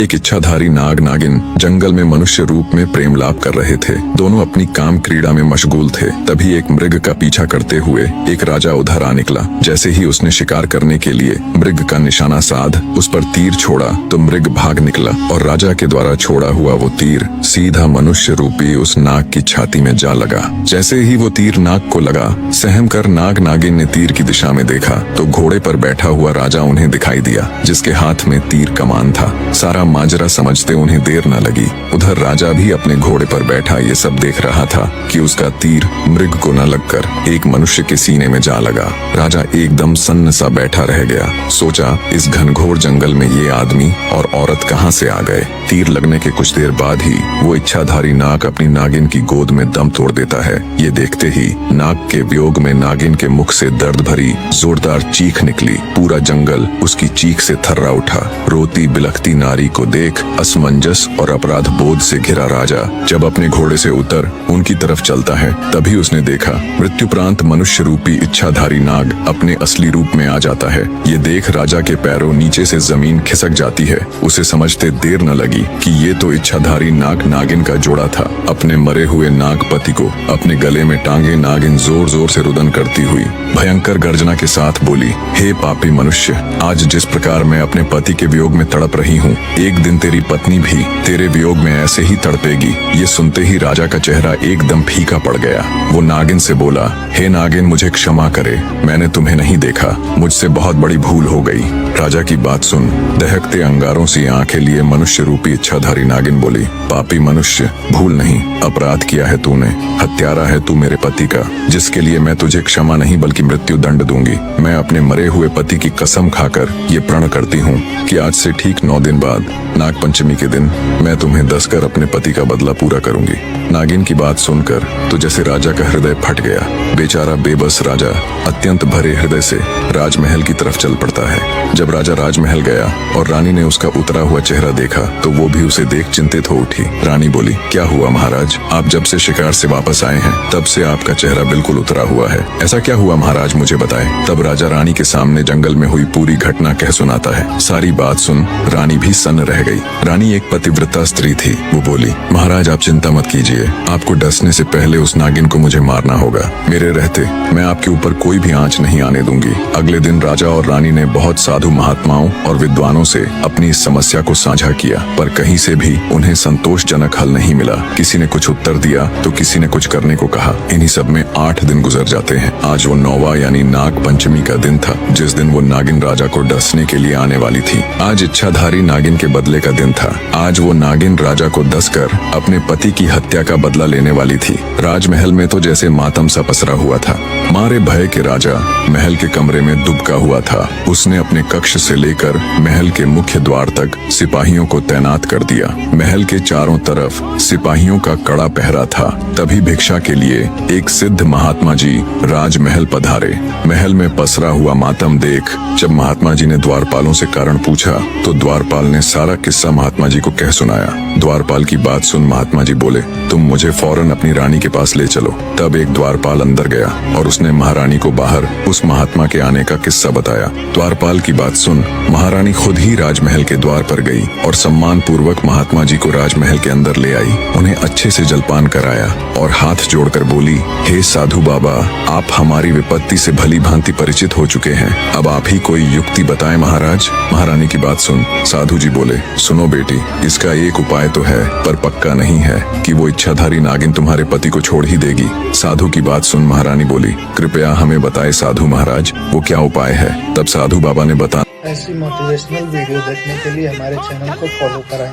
एक इच्छाधारी नाग नागिन जंगल में मनुष्य रूप में प्रेम लाभ कर रहे थे। दोनों अपनी काम क्रीड़ा में मशगूल थे। तभी एक मृग का पीछा करते हुए एक राजा उधर आ निकला। जैसे ही उसने शिकार करने के लिए मृग का निशाना साध उस पर तीर छोड़ा तो मृग भाग निकला और राजा के द्वारा छोड़ा हुआ वो तीर सीधा मनुष्य रूपी उस नाग की छाती में जा लगा। जैसे ही वो तीर नाग को लगा, सहम कर नाग नागिन ने तीर की दिशा में देखा तो घोड़े पर बैठा हुआ राजा उन्हें दिखाई दिया, जिसके हाथ में तीर कमान था। सारा माजरा समझते उन्हें देर न लगी। उधर राजा भी अपने घोड़े पर बैठा ये सब देख रहा था कि उसका तीर मृग को न लगकर एक मनुष्य के सीने में जा लगा। राजा एकदम सन्न सा बैठा रह गया। सोचा, इस घनघोर जंगल में ये आदमी और औरत कहाँ से आ गए। तीर लगने के कुछ देर बाद ही वो इच्छाधारी नाग अपनी नागिन की गोद में दम तोड़ देता है। ये देखते ही नाग के वियोग में नागिन के मुख से दर्द भरी जोरदार चीख निकली। पूरा जंगल उसकी चीख से थर्रा उठा। रोती बिलखती नारी को देख असमंजस और अपराध बोध से घिरा राजा जब अपने घोड़े से उतर उनकी तरफ चलता है, तभी उसने देखा मृत्युप्रांत मनुष्य रूपी इच्छाधारी नाग अपने असली रूप में आ जाता है। ये देख राजा के पैरों नीचे से जमीन खिसक जाती है। उसे समझते देर न लगी कि ये तो इच्छाधारी नाग नागिन का जोड़ा था। अपने मरे हुए नागपति को अपने गले में टांगे नागिन जोर जोर से रुदन करती हुई भयंकर गर्जना के साथ बोली, हे पापी मनुष्य, आज जिस प्रकार मैं अपने पति के वियोग में तड़प रही हूँ, एक दिन तेरी पत्नी भी तेरे वियोग में ऐसे ही तड़पेगी। ये सुनते ही राजा का चेहरा एकदम फीका पड़ गया। वो नागिन से बोला, हे नागिन, मुझे क्षमा करे, मैंने तुम्हें नहीं देखा, मुझसे बहुत बड़ी भूल हो गई। राजा की बात सुन दहकते अंगारों सी आंखें लिए मनुष्य रूपी इच्छाधारी नागिन बोली, पापी मनुष्य, भूल नहीं, अपराध किया है तूने। हत्यारा है तू मेरे पति का, जिसके लिए मैं तुझे क्षमा नहीं बल्कि मृत्यु दंड दूंगी। मैं अपने मरे हुए पति की कसम खाकर ये प्रण करती हूँ कि आज से ठीक 9 दिन बाद नाग पंचमी के दिन मैं तुम्हें दस कर अपने पति का बदला पूरा करूंगी। नागिन की बात सुनकर तो जैसे राजा का हृदय फट गया। बेचारा बेबस राजा अत्यंत भरे हृदय से राजमहल की तरफ चल पड़ता है। जब राजा राजमहल गया और रानी ने उसका उतरा हुआ चेहरा देखा तो वो भी उसे देख चिंतित हो उठी। रानी बोली, क्या हुआ महाराज, आप जब से शिकार से वापस आए हैं तब से आपका चेहरा बिल्कुल उतरा हुआ है। ऐसा क्या हुआ महाराज, मुझे बताएं। तब राजा रानी के सामने जंगल में हुई पूरी घटना कह सुनाता है। सारी बात सुन रानी भी सन्न रह गई। रानी एक पतिव्रता स्त्री थी। वो बोली, महाराज आप चिंता मत कीजिए, आपको डसने से पहले उस नागिन को मुझे मारना होगा। मेरे रहते मैं आपके ऊपर कोई भी आंच नहीं आने दूंगी। अगले दिन राजा और रानी ने बहुत साधु महात्माओं और विद्वानों से अपनी इस समस्या को साझा किया, पर कहीं से भी उन्हें संतोषजनक हल नहीं मिला। किसी ने कुछ उत्तर दिया तो किसी ने कुछ करने को कहा। इन्हीं सब में 8 दिन गुजर जाते हैं। आज वो 9वां यानी नाग पंचमी का दिन था, जिस दिन वो नागिन राजा को डसने के लिए आने वाली थी। आज इच्छाधारी नागिन के बदले का दिन था। आज वो नागिन राजा को डसकर अपने पति की हत्या का बदला लेने वाली थी। राजमहल में तो जैसे मातम सा पसरा हुआ था। मारे भय के राजा महल के कमरे में दुबका हुआ था। उसने अपने कक्ष से लेकर महल के मुख्य द्वार तक सिपाहियों को तैनात कर दिया। महल के चारों तरफ सिपाहियों का कड़ा पहरा था। तभी भिक्षा के लिए एक सिद्ध महात्मा जी राजमहल पधारे। महल में पसरा हुआ मातम देख जब महात्मा जी ने द्वारपालों से कारण पूछा तो द्वारपाल ने सारा किस्सा महात्मा जी को कह सुनाया। द्वारपाल की बात सुन महात्मा जी बोले, तुम मुझे फौरन अपनी रानी के पास ले चलो। तब एक द्वारपाल अंदर गया और उसने महारानी को बाहर उस महात्मा के आने का किस्सा बताया। द्वारपाल की बात सुन महारानी खुद ही राजमहल के द्वार पर गई और सम्मान पूर्वक महात्मा जी को राजमहल के अंदर ले आई। उन्हें अच्छे से जलपान कराया और हाथ जोड़कर बोली, हे साधु बाबा, आप हमारी विपत्ति से भली भांति परिचित हो चुके हैं, अब आप ही कोई युक्ति बताएं महाराज। महारानी की बात सुन साधु जी बोले, सुनो बेटी, इसका एक उपाय तो है पर पक्का नहीं है कि वो इच्छाधारी नागिन तुम्हारे पति को छोड़ ही देगी। साधु की बात सुन महारानी बोली, कृपया हमें बताए साधु महाराज, वो क्या उपाय है। तब साधु बाबा ने बता, ऐसी मोटिवेशनल वीडियो देखने के लिए हमारे चैनल को फॉलो कराएं।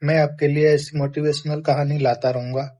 मैं आपके लिए ऐसी मोटिवेशनल कहानी लाता रहूंगा।